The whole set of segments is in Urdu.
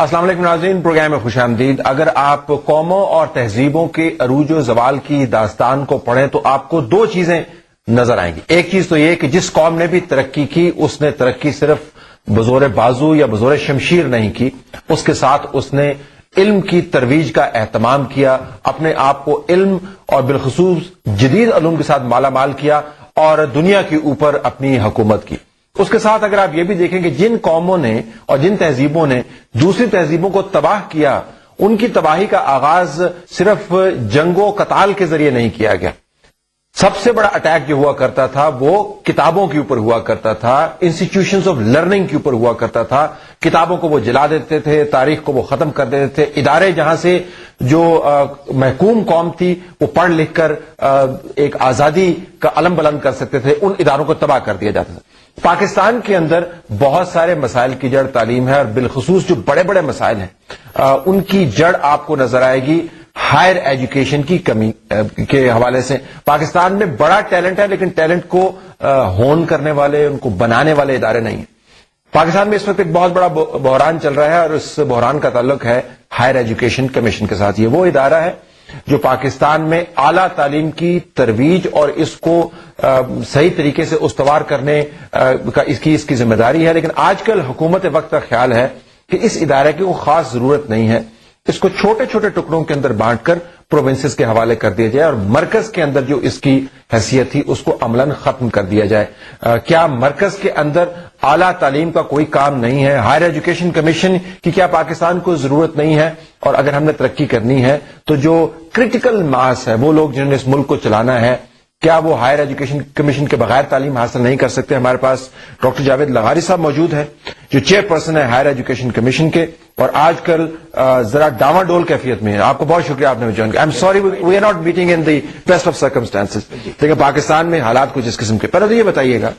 السلام علیکم ناظرین، پروگرام میں خوش آمدید۔ اگر آپ قوموں اور تہذیبوں کے عروج و زوال کی داستان کو پڑھیں تو آپ کو دو چیزیں نظر آئیں گی۔ ایک چیز تو یہ کہ جس قوم نے بھی ترقی کی اس نے ترقی صرف بزور بازو یا بزور شمشیر نہیں کی، اس کے ساتھ اس نے علم کی ترویج کا اہتمام کیا، اپنے آپ کو علم اور بالخصوص جدید علوم کے ساتھ مالا مال کیا اور دنیا کے اوپر اپنی حکومت کی۔ اس کے ساتھ اگر آپ یہ بھی دیکھیں کہ جن قوموں نے اور جن تہذیبوں نے دوسری تہذیبوں کو تباہ کیا، ان کی تباہی کا آغاز صرف جنگ و قتال کے ذریعے نہیں کیا گیا۔ سب سے بڑا اٹیک جو ہوا کرتا تھا وہ کتابوں کے اوپر ہوا کرتا تھا، انسٹیٹیوشنز آف لرننگ کے اوپر ہوا کرتا تھا۔ کتابوں کو وہ جلا دیتے تھے، تاریخ کو وہ ختم کر دیتے تھے۔ ادارے جہاں سے جو محکوم قوم تھی وہ پڑھ لکھ کر ایک آزادی کا علم بلند کر سکتے تھے، ان اداروں کو تباہ کر دیا جاتا تھا۔ پاکستان کے اندر بہت سارے مسائل کی جڑ تعلیم ہے، اور بالخصوص جو بڑے بڑے مسائل ہیں ان کی جڑ آپ کو نظر آئے گی ہائر ایجوکیشن کی کمی کے حوالے سے۔ پاکستان میں بڑا ٹیلنٹ ہے لیکن ٹیلنٹ کو ہون کرنے والے، ان کو بنانے والے ادارے نہیں ہیں۔ پاکستان میں اس وقت ایک بہت بڑا بحران چل رہا ہے اور اس بحران کا تعلق ہے ہائر ایجوکیشن کمیشن کے ساتھ۔ یہ وہ ادارہ ہے جو پاکستان میں اعلیٰ تعلیم کی ترویج اور اس کو صحیح طریقے سے استوار کرنے کا اس کی ذمہ داری ہے، لیکن آج کل حکومت وقت کا خیال ہے کہ اس ادارے کی کوئی خاص ضرورت نہیں ہے، اس کو چھوٹے چھوٹے ٹکڑوں کے اندر بانٹ کر پروونسز کے حوالے کر دیا جائے اور مرکز کے اندر جو اس کی حیثیت تھی اس کو عملاً ختم کر دیا جائے۔ کیا مرکز کے اندر اعلیٰ تعلیم کا کوئی کام نہیں ہے؟ ہائر ایجوکیشن کمیشن کی کیا پاکستان کو ضرورت نہیں ہے؟ اور اگر ہم نے ترقی کرنی ہے تو جو کرٹیکل ماس ہے، وہ لوگ جنہوں نے اس ملک کو چلانا ہے، کیا وہ ہائر ایجوکیشن کمیشن کے بغیر تعلیم حاصل نہیں کر سکتے؟ ہمارے پاس ڈاکٹر جاوید لغاری صاحب موجود ہیں جو چیئر پرسن ہے ہائر ایجوکیشن کمیشن کے، اور آج کل ذرا ڈاواں ڈول کیفیت میں ہیں۔ آپ کو بہت شکریہ آپ نے جوائن کیا۔ I am sorry we are not meeting in the best of circumstances, لیکن پاکستان میں حالات کچھ اس قسم کے۔ پہلے تو یہ بتائیے گا،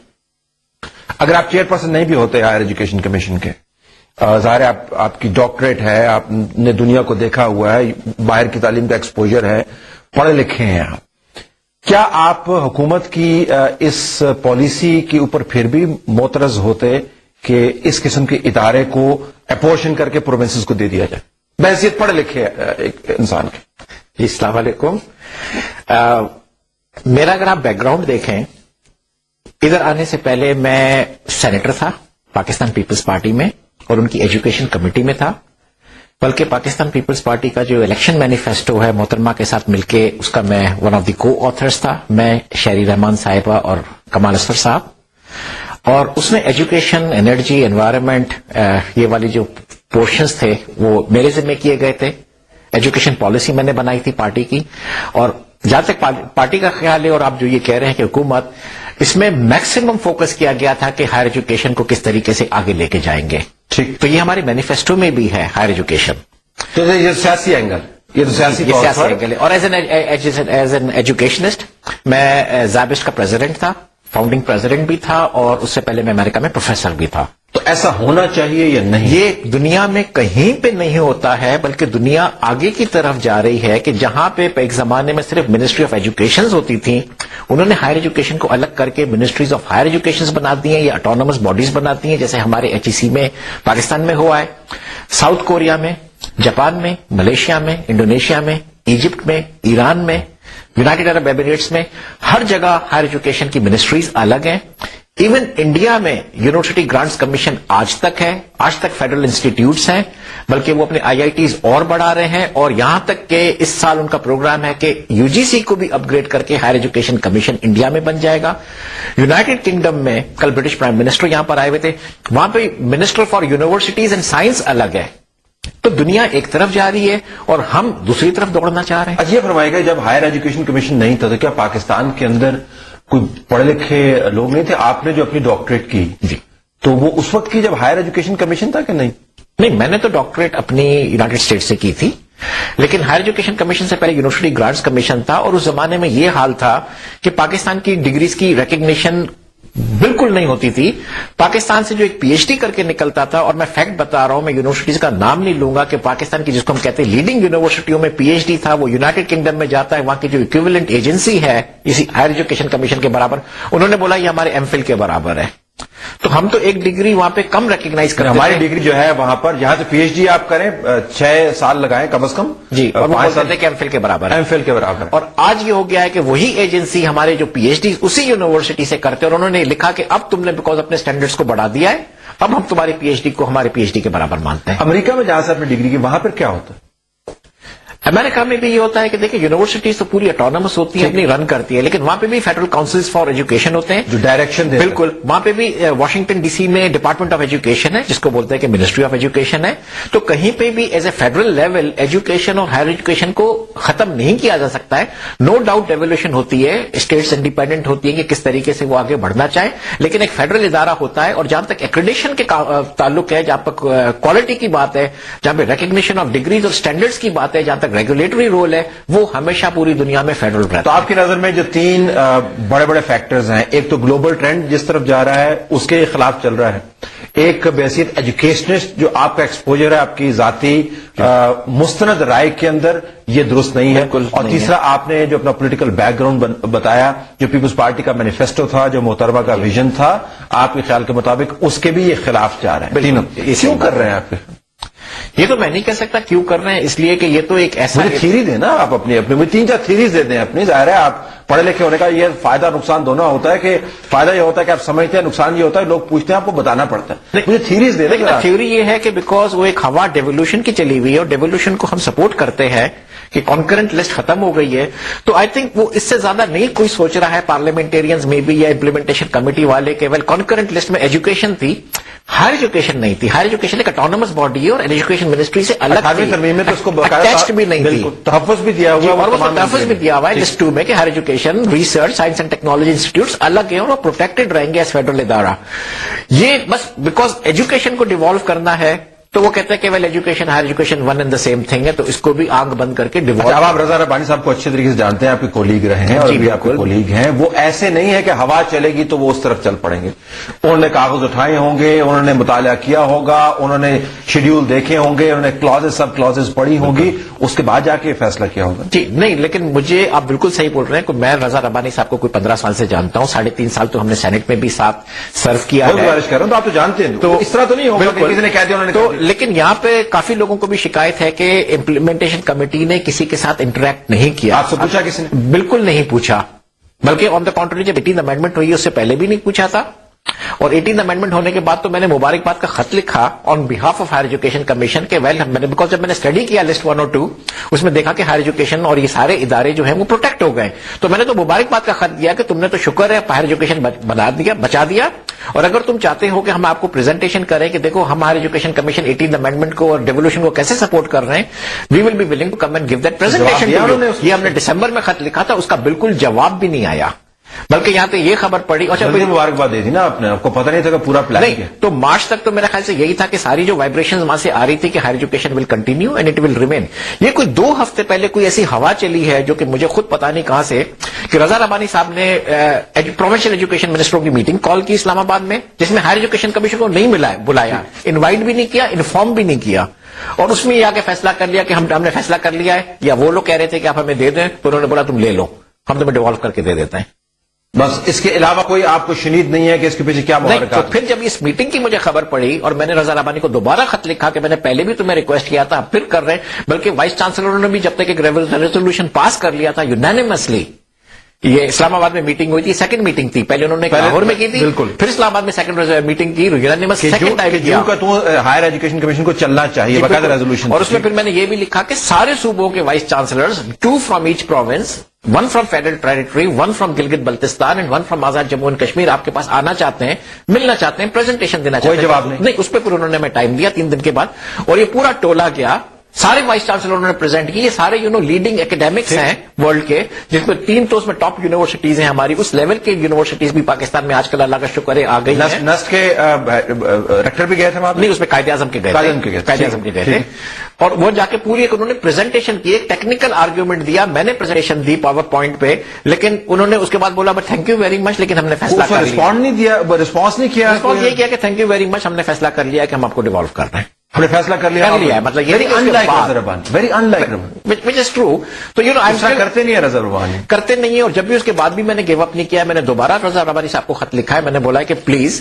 اگر آپ چیئر پرسن نہیں بھی ہوتے ہائر ایجوکیشن کمیشن کے، ظاہر ہے آپ کی ڈاکٹریٹ ہے، آپ نے دنیا کو دیکھا ہوا ہے، باہر کی تعلیم کا ایکسپوجر ہے، پڑھے لکھے ہیں آپ، کیا آپ حکومت کی اس پالیسی کے اوپر پھر بھی معترض ہوتے کہ اس قسم کے ادارے کو اپورشن کر کے پروونسز کو دے دیا جائے بحیثیت پڑھے لکھے ایک انسان کے؟ جی السلام علیکم۔ میرا اگر آپ بیک گراؤنڈ دیکھیں، ادھر آنے سے پہلے میں سینیٹر تھا پاکستان پیپلز پارٹی میں اور ان کی ایجوکیشن کمیٹی میں تھا، بلکہ پاکستان پیپلز پارٹی کا جو الیکشن مینیفیسٹو ہے محترمہ کے ساتھ مل کے اس کا میں ون آف دی کو آتھرز تھا، میں شہری رحمان صاحبہ اور کمال اصفر صاحب، اور اس میں ایجوکیشن، انرجی، انوائرمنٹ، یہ والی جو پورشنز تھے وہ میرے ذمہ کیے گئے تھے۔ ایجوکیشن پالیسی میں نے بنائی تھی پارٹی کی، اور جہاں تک پارٹی کا خیال ہے اور آپ جو یہ کہہ رہے ہیں کہ حکومت، اس میں میکسیمم فوکس کیا گیا تھا کہ ہائر ایجوکیشن کو کس طریقے سے آگے لے کے جائیں گے۔ ٹھیک، تو یہ ہمارے مینیفیسٹو میں بھی ہے ہائر ایجوکیشن۔ تو یہ سیاسی اینگل، یہ تو سیاسی اینگل ہے۔ اور ایز این ایجوکیشنسٹ میں زابسٹ کا پریزیڈنٹ تھا، فاؤنڈنگ پریزیڈنٹ بھی تھا، اور اس سے پہلے میں امریکہ میں پروفیسر بھی تھا۔ تو ایسا ہونا چاہیے یا نہیں؟ یہ دنیا میں کہیں پہ نہیں ہوتا ہے، بلکہ دنیا آگے کی طرف جا رہی ہے کہ جہاں پہ ایک زمانے میں صرف منسٹری آف ایجوکیشن ہوتی تھی، انہوں نے ہائر ایجوکیشن کو الگ کر کے منسٹریز آف ہائر ایجوکیشن بنا دی ہیں یا اٹانومس باڈیز بناتی ہیں، جیسے ہمارے HEC میں پاکستان میں ہوا ہے، ساؤتھ کوریا میں، جاپان میں، ملیشیا میں، انڈونیشیا میں، ایجپٹ میں، ایران میں، یونائیٹڈ عرب ایمریٹس میں، ہر جگہ ہائر ایجوکیشن کی منسٹریز الگ ہیں۔ ایون انڈیا میں یونیورسٹی گرانٹس کمیشن آج تک فیڈرل انسٹیٹیوٹس ہیں، بلکہ وہ اپنے IITs اور بڑھا رہے ہیں، اور یہاں تک کہ اس سال ان کا پروگرام ہے کہ UGC کو بھی اپ گریڈ کر کے ہائر ایجوکیشن کمیشن انڈیا میں بن جائے گا۔ یونائیٹڈ کنگڈم میں کل برٹش پرائم منسٹر یہاں پر آئے ہوئے تھے، وہاں پہ minister for universities and science الگ ہے۔ تو دنیا ایک طرف جا رہی ہے اور ہم دوسری طرف دوڑنا چاہ رہے ہیں۔ اچھا یہ فرمائے گا، جب ہائر ایجوکیشن کمیشن نہیں تھا تو کیا پاکستان کے اندر کوئی پڑھے لکھے لوگ نہیں تھے؟ آپ نے جو اپنی ڈاکٹریٹ کی جی، تو وہ اس وقت کی جب ہائر ایجوکیشن کمیشن تھا کہ نہیں؟ نہیں، میں نے تو ڈاکٹریٹ اپنی یونائٹڈ اسٹیٹ سے کی تھی، لیکن ہائر ایجوکیشن کمیشن سے پہلے یونیورسٹی گرانٹس کمیشن تھا، اور اس زمانے میں یہ حال تھا کہ پاکستان کی ڈگریز کی ریکگنیشن بالکل نہیں ہوتی تھی۔ پاکستان سے جو ایک PhD کر کے نکلتا تھا، اور میں فیکٹ بتا رہا ہوں، میں یونیورسٹیز کا نام نہیں لوں گا، کہ پاکستان کی جس کو ہم کہتے ہیں لیڈنگ یونیورسٹیوں میں PhD تھا، وہ یونائیٹڈ کنگڈم میں جاتا ہے، وہاں کی جو ایکویولنٹ ایجنسی ہے اسی ہائر ایجوکیشن کمیشن کے برابر، انہوں نے بولا یہ ہمارے MPhil کے برابر ہے۔ تو ہم تو ایک ڈگری وہاں پہ کم ریکگنائز کرتے ہیں. ہماری ڈگری جو ہے وہاں پر جہاں سے پی ایچ ڈی آپ کریں 6 سال لگائیں کم از کم جی, اور وہ 5 سال بولتے ہیں کہ ایم فل کے برابر ہے. ایم فل کے برابر. اور آج یہ ہو گیا ہے کہ وہی ایجنسی ہمارے جو پی ایچ ڈی اسی یونیورسٹی سے کرتے ہیں, اور انہوں نے لکھا کہ اب تم نے بیکاز اپنے اسٹینڈرڈس کو بڑھا دیا ہے, اب ہم تمہاری پی ایچ ڈی کو ہمارے پی ایچ ڈی کے برابر مانتے ہیں. امریکہ میں جہاں سے آپ نے ڈگری کی وہاں پر کیا ہوتا ہے؟ امریکہ میں بھی یہ ہوتا ہے کہ دیکھیں یونیورسٹیز تو پوری اٹانومس ہوتی ہے, اپنی رن کرتی ہے, لیکن وہاں پہ بھی فیڈرل کاؤنسلز فار ایجوکیشن ہوتے ہیں جو ڈائریکشن دے. بالکل. وہاں پہ بھی واشنگٹن ڈی سی میں ڈپارٹمنٹ آف ایجوکیشن ہے, جس کو بولتے ہیں کہ منسٹری آف ایجوکیشن ہے. تو کہیں پہ بھی as a federal level education اور ہائر ایجوکیشن کو ختم نہیں کیا جا سکتا ہے. نو ڈاؤٹ ایولیوشن ہوتی ہے, اسٹیٹس انڈیپینڈنٹ ہوتی ہیں کہ کس طریقے سے وہ آگے بڑھنا چاہے, لیکن ایک فیڈرل ادارہ ہوتا ہے. اور جہاں تک ایکریڈیشن کے تعلق ہے, جہاں پر کوالٹی کی بات ہے, جہاں پہ ریکگنیشن آف ڈگریز اور اسٹینڈرڈس کی بات ہے, جہاں تک ریگولیٹری رول ہے, وہ ہمیشہ پوری دنیا میں فیڈرل رہتا ہے. تو آپ کی نظر میں جو 3 بڑے بڑے فیکٹرز ہیں, ایک تو گلوبل ٹرینڈ جس طرف جا رہا ہے اس کے خلاف چل رہا ہے, ایک بحیثیت ایجوکیشنسٹ جو آپ کا ایکسپوجر ہے آپ کی ذاتی مستند رائے کے اندر یہ درست نہیں ہے, اور تیسرا آپ نے جو اپنا پولیٹیکل بیک گراؤنڈ بتایا, جو پیپلز پارٹی کا مینیفیسٹو تھا, جو محترمہ کا ویژن تھا, آپ کے خیال کے مطابق اس کے بھی یہ خلاف جا رہے ہیں. تینوں کیوں کر رہے ہیں آپ؟ یہ تو میں نہیں کہہ سکتا کیوں کر رہے ہیں, اس لیے کہ یہ تو ایک ایسا تھیری دیں نا آپ اپنی مجھے 3-4 تھیریز دے دیں اپنی. ظاہر ہے آپ پڑھے لکھے ہونے کا یہ فائدہ نقصان دونوں ہوتا ہے, کہ فائدہ یہ ہوتا ہے کہ آپ سمجھتے ہیں, نقصان یہ ہوتا ہے لوگ پوچھتے ہیں آپ کو بتانا پڑتا ہے. مجھے تھیریز دے دیں. تھیوری یہ ہے کہ بیکاز وہ ایک ہوا ڈیولیوشن کی چلی ہوئی ہے, اور ڈیولیوشن کو ہم سپورٹ کرتے ہیں کہ کانکرنٹ لسٹ ختم ہو گئی ہے, تو آئی تھنک وہ اس سے زیادہ نہیں کوئی سوچ رہا ہے پارلیمنٹیرینز میں بھی یا امپلیمنٹیشن کمیٹی والے کہ ویل کانکرنٹ لسٹ میں ایجوکیشن تھی, ہائر ایجوکیشن نہیں تھی. ہائر ایجوکیشن ایک اٹانومس باڈی ہے اور ایجوکیشن منسٹری سے الگ ترمیم میں تو اس کو اٹیچڈ بھی نہیں تھی, تحفظ بھی دیا ہوا, اور وہ تحفظ بھی دیا ہوا ہے لسٹ 2 میں کہ higher education research science and technology institutes الگ ہیں اور وہ پروٹیکٹڈ رہیں گے ایز فیڈرل ادارہ. یہ بس بیکاز ایجوکیشن کو ڈیوالو کرنا ہے تو وہ کہتے ہیں کہ well education higher education one and the same thing ہے, تو اس کو بھی آنکھ بند کر کے ڈیوالو. اب آپ رضا ربانی صاحب کو اچھے طریقے سے جانتے ہیں, آپ کے کولیگ رہے ہیں اور بھی آپ کے کولیگ ہیں. وہ ایسے نہیں ہے کہ ہوا چلے گی تو وہ اس طرف چل پڑیں گے. انہوں نے کاغذ اٹھائے ہوں گے, انہوں نے مطالعہ کیا ہوگا, انہوں نے شیڈیول دیکھے ہوں گے, انہوں نے کلازز سب کلازز پڑھی ہوں گی, اس کے بعد جا کے فیصلہ کیا ہوگا. جی نہیں, لیکن مجھے آپ بالکل صحیح بول رہے ہیں کہ میں رضا ربانی صاحب کو کوئی 15 سال سے جانتا ہوں, 3.5 سال تو ہم نے سینٹ میں بھی ساتھ سرو کیا ہے. گزارش کر رہا ہوں تو آپ تو جانتے ہیں, تو اس طرح تو نہیں ہوگا کہ کسی نے کہہ دیا انہوں نے. تو لیکن یہاں پہ کافی لوگوں کو بھی شکایت ہے کہ امپلیمنٹیشن کمیٹی نے کسی کے ساتھ انٹریکٹ نہیں کیا. آپ سے پوچھا کسی نے؟ بالکل نہیں پوچھا, بلکہ آن دا کنٹری جب 18 امینڈمنٹ ہوئی اس سے پہلے بھی نہیں پوچھا تھا, اور 18 امینڈمنٹ ہونے کے بعد تو میں نے مبارکباد کا خط لکھا on behalf of higher education commission کے ویل میں نے, بیکاز جب میں نے اسٹڈی کیا لسٹ 1 اور 2 اس میں دیکھا کہ ہائر ایجوکیشن اور یہ سارے ادارے جو ہیں وہ پروٹیکٹ ہو گئے, تو میں نے تو مبارکباد کا خط دیا کہ تم نے تو شکر ہے ہائر ایجوکیشن بچا دیا, اور اگر تم چاہتے ہو کہ ہم آپ کو پریزنٹیشن کریں کہ دیکھو ہم ہائر ایجوکیشن کمیشن 18 امینڈمنٹ کو اور ڈیولیوشن کو کیسے سپورٹ کر رہے ہیں, we will be willing to come and give that presentation. یہ ہم نے دسمبر میں خط لکھا تھا, اس کا بالکل جواب بھی نہیں آیا, بلکہ یہاں پہ یہ خبر پڑی. اچھا مبارکباد دی تھی نا آپ نے, آپ کو پتہ نہیں تھا کہ پورا پلان نہیں, تو مارچ تک تو میرا خیال سے یہی تھا کہ ساری جو وائبریشن وہاں سے آ رہی تھی کہ higher education will continue and it will remain. یہ کوئی 2 ہفتے پہلے کوئی ایسی ہوا چلی ہے جو کہ مجھے خود پتا نہیں کہاں سے, کہ رضا ربانی صاحب نے پروونشل ایجوکیشن منسٹروں کی میٹنگ کال کی اسلام آباد میں, جس میں ہائر ایجوکیشن کمیشن کو نہیں بلایا, انوائٹ بھی نہیں کیا, انفارم بھی نہیں کیا, اور اس میں یہ آ کے فیصلہ کر لیا کہ ہم نے فیصلہ کر لیا ہے, یا وہ لوگ کہہ رہے تھے کہ آپ ہمیں دے دیں, تو انہوں نے بولا تم لے لو, ہم تمہیں ڈیوالو کر کے دے دیتے ہیں. بس اس کے علاوہ کوئی آپ کو شنید نہیں ہے کہ اس کے پیچھے کیا محرک ہے. تو پھر جب اس میٹنگ کی مجھے خبر پڑی اور میں نے رضا ربانی کو دوبارہ خط لکھا کہ میں نے پہلے بھی تمہیں ریکویسٹ کیا تھا, پھر کر رہے ہیں, بلکہ وائس چانسلر نے بھی جب تک ایک ریزولوشن پاس کر لیا تھا یونانیمسلی. یہ اسلام آباد میں میٹنگ ہوئی تھی, سیکنڈ میٹنگ تھی, پہلے انہوں نے لاہور میں کی تھی, پھر اسلام آباد میں سیکنڈ میٹنگ کی, سیکنڈ ٹائم کیا ہائر ایجوکیشن کمیشن کو چلنا چاہیے باقاعدہ ریزولوشن. اور اس میں پھر میں نے یہ بھی لکھا کہ سارے صوبوں کے vice chancellors 2 from each province, 1 from federal territory, 1 from Gilgit Baltistan and 1 from Azad Jammu and Kashmir آپ کے پاس آنا چاہتے ہیں, ملنا چاہتے ہیں, پریزنٹیشن دینا چاہتے ہیں. کوئی جواب نہیں, اس پہ پھر انہوں نے ہمیں ٹائم دیا 3 دن کے بعد, اور یہ پورا ٹولہ گیا, سارے وائس چانسلروں نے پریزنٹ کی. یہ سارے لیڈنگ اکیڈیمکس ہیں ورلڈ کے, جس میں 3 تو اس میں ٹاپ یونیورسٹیز ہیں ہماری, اس لیول کے یونیورسٹیز بھی پاکستان میں آج کل اللہ کا شکر ہے آ گئی ہیں. نسٹ کے ریکٹر بھی گئے تھے وہاں؟ نہیں, اس میں قائد اعظم کے گئے تھے, اور وہ جا کے پوری ایک انہوں نے پریزنٹیشن کی, ایک ٹیکنیکل آرگیومنٹ دیا, میں نے پریزنٹیشن دی پاور پوائنٹ پہ, لیکن انہوں نے اس کے بعد بولا but thank you very much, لیکن ہم نے فیصلہ کر لیا. رسپانس نہیں کیا, رسپانس یہ کیا کہ تھینک یو ویری مچ, ہم نے فیصلہ کر لیا کہ ہم آپ کو ڈیوالو کر رہے ہیں. ہم نے فیصلہ کر لیا ہے, مطلب very in like which is true. تو کرتے نہیں ہے رضا ربانی, کرتے نہیں ہے. اور جب بھی اس کے بعد بھی میں نے گیو اپ نہیں کیا, میں نے دوبارہ رضا ربانی صاحب کو خط لکھا ہے, میں نے بولا کہ پلیز